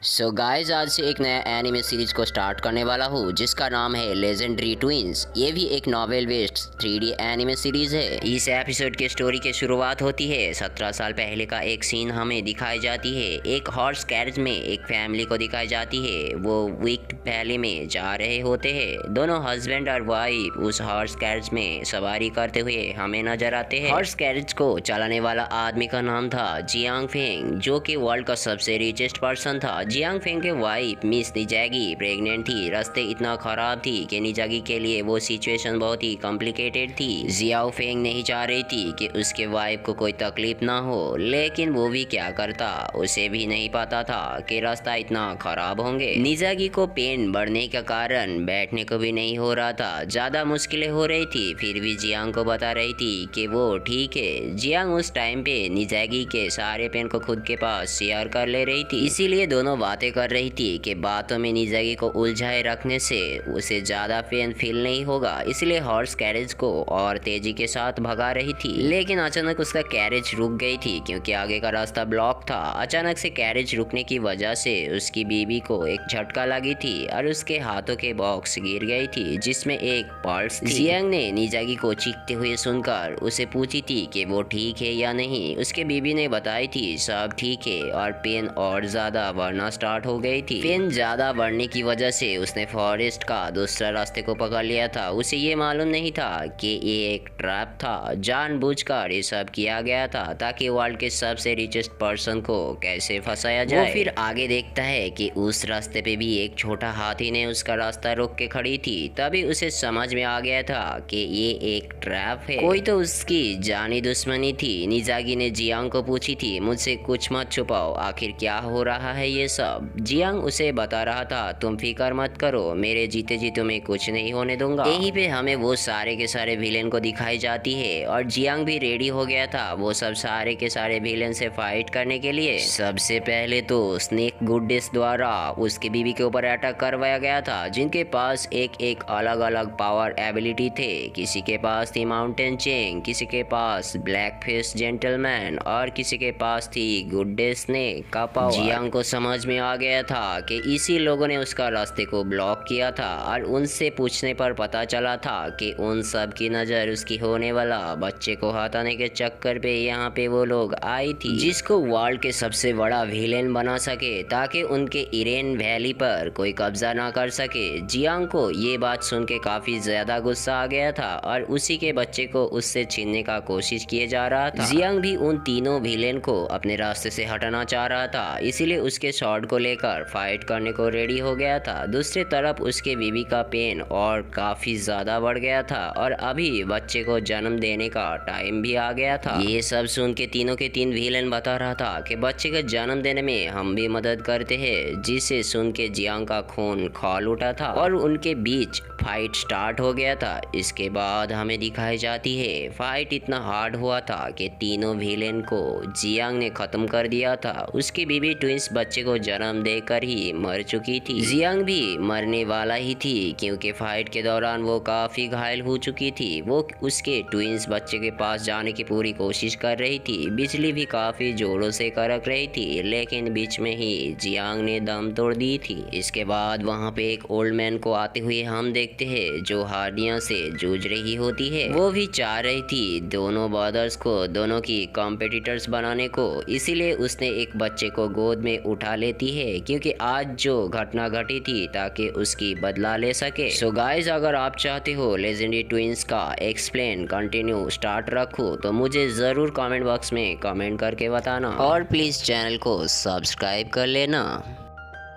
So guys, आज से एक नया एनिमे सीरीज को स्टार्ट करने वाला हूँ जिसका नाम है लेजेंडरी ट्विंस। ये भी एक novel based 3D anime series है। इस एपिसोड की स्टोरी की शुरुआत होती है 17 साल पहले का एक सीन हमें दिखाई जाती है। एक हॉर्स कैरेज में एक फैमिली को दिखाई जाती है। वो विक्ट वैली में जा रहे होते हैं। दोनों हस्बैंड और वाइफ उस हॉर्स कैरेज में सवारी करते हुए हमें नजर आते हैं। हॉर्स कैरेज को चलाने वाला आदमी का नाम था जियांग फेंग, जो कि वर्ल्ड का सबसे रिचेस्ट पर्सन था। जियांग फेंग के वाइफ मिस निजागी प्रेग्नेंट थी। रास्ते इतना खराब थी कि निजागी के लिए वो सिचुएशन बहुत ही कॉम्प्लिकेटेड थी। जियाओ फेंग नहीं चाह रही थी कि उसके वाइफ को कोई तकलीफ ना हो, लेकिन वो भी क्या करता, उसे भी नहीं पता था कि रास्ता इतना खराब होंगे। निजागी को पेन बढ़ने के कारण बैठने को भी नहीं हो रहा था। ज्यादा मुश्किलें हो रही थी, फिर भी जियांग को बता रही थी कि वो ठीक है। जियांग उस टाइम पे निजागी के सारे पेन को खुद के पास शेयर कर ले रही थी, इसीलिए दोनों बातें कर रही थी कि बातों में निजागी को उलझाए रखने से उसे ज्यादा पेन फील नहीं होगा। इसलिए हॉर्स कैरेज को और तेजी के साथ भगा रही थी, लेकिन अचानक उसका कैरेज रुक गई थी क्योंकि आगे का रास्ता ब्लॉक था। अचानक से कैरेज रुकने की वजह से उसकी बीवी को एक झटका लगी थी और उसके हाथों के बॉक्स गिर गई थी जिसमें एक पर्स थी। जियांग ने निजागी को चीखते हुए सुनकर उसे पूछी थी कि वो ठीक है या नहीं। उसके बीवी ने बताई थी सब ठीक है और पेन और ज्यादा बढ़ना स्टार्ट हो गई थी। पेन ज्यादा बढ़ने की वजह से उसने फॉरेस्ट का दूसरा रास्ते को पकड़ लिया था। उसे ये मालूम नहीं था कि ये एक ट्रैप था। जानबूझकर ये सब किया गया था ताकि वर्ल्ड के सबसे रिचेस्ट पर्सन को कैसे फंसाया जाए। वो फिर आगे देखता है कि उस रास्ते पे भी एक छोटा हाथी ने उसका रास्ता रोक के खड़ी थी। तभी उसे समझ में आ गया था कि ये एक ट्रैप है, कोई तो उसकी जानी दुश्मनी थी। निजागी ने जियांग को पूछी थी, मुझसे कुछ मत छुपाओ, आखिर क्या हो रहा है ये सब। जियांग उसे बता रहा था, तुम फिक्र मत करो, मेरे जीते जी तुम्हें कुछ नहीं होने दूंगा। यहीं पे हमें वो सारे के सारे विलेन को दिखाई जाती है और जियांग भी रेडी हो गया था वो सब सारे के सारे विलेन से फाइट करने के लिए। सबसे पहले तो स्नेक गुड्डेस द्वारा उसकी बीवी के ऊपर अटैक करवाया गया था, जिनके पास एक एक अलग अलग पावर एबिलिटी थे। किसी के पास थी माउंटेन चेंग, किसी के पास ब्लैक फेस जेंटलमैन और किसी के पास थी गुड्डे स्नेक का पावर। जियांग को समझ में आ गया था कि इसी लोगों ने उसका रास्ते को ब्लॉक किया था और उनसे पूछने पर पता चला था कि उन सब की नजर उसकी होने वाला बच्चे को हटाने के चक्कर पे यहाँ पे वो लोग आई थी, जिसको वर्ल्ड के सबसे बड़ा विलेन बना सके ताकि उनके इरेन वैली पर कोई कब्जा ना कर सके। जियांग को ये बात सुन के काफी ज्यादा गुस्सा आ गया था और उसी के बच्चे को उससे छीनने का कोशिश किए जा रहा था। जियांग भी उन तीनों विलेन को अपने रास्ते से हटाना चाह रहा था, इसीलिए उसके शॉट को लेकर फाइट करने को रेडी हो गया था। दूसरी तरफ उसके बीवी का पेन और काफी ज्यादा बढ़ गया था और अभी बच्चे को जन्म देने का टाइम भी आ गया था। ये सब सुन के तीनों के तीन विलेन बता रहा था कि बच्चे का जन्म देने में हम भी मदद करते हैं, जिसे सुन के जियांग का खून खौल उठा था और उनके बीच फाइट स्टार्ट हो गया था। इसके बाद हमें दिखाई जाती है फाइट इतना हार्ड हुआ था कि तीनों विलेन को जियांग ने खत्म कर दिया था। उसकी बीवी ट्विंस बच्चे को जन्म देकर ही मर चुकी थी। जियांग भी मरने वाला ही थी क्योंकि फाइट के दौरान वो काफी घायल हो चुकी थी। वो उसके ट्विंस बच्चे के पास जाने की पूरी कोशिश कर रही थी। बिजली भी काफी जोरों से कड़क रही थी, लेकिन बीच में ही जियांग ने दम तोड़ दी थी। इसके बाद वहाँ पे एक ओल्ड मैन को आते हुए हम देखते हैं जो हार्डियों से जूझ रही होती है। वो भी चाह रही थी दोनों ब्रदर्स को दोनों की कॉम्पिटिटर्स बनाने को, इसीलिए उसने एक बच्चे को गोद में उठा लेती है क्योंकि आज जो घटना घटी थी ताकि उसकी बदला ले सके। सो गाइस, अगर आप चाहते हो लेजेंडरी ट्विंस का एक्सप्लेन कंटिन्यू स्टार्ट रखूं तो मुझे जरूर कमेंट बॉक्स में कमेंट करके बताना और प्लीज चैनल को सब्सक्राइब कर लेना।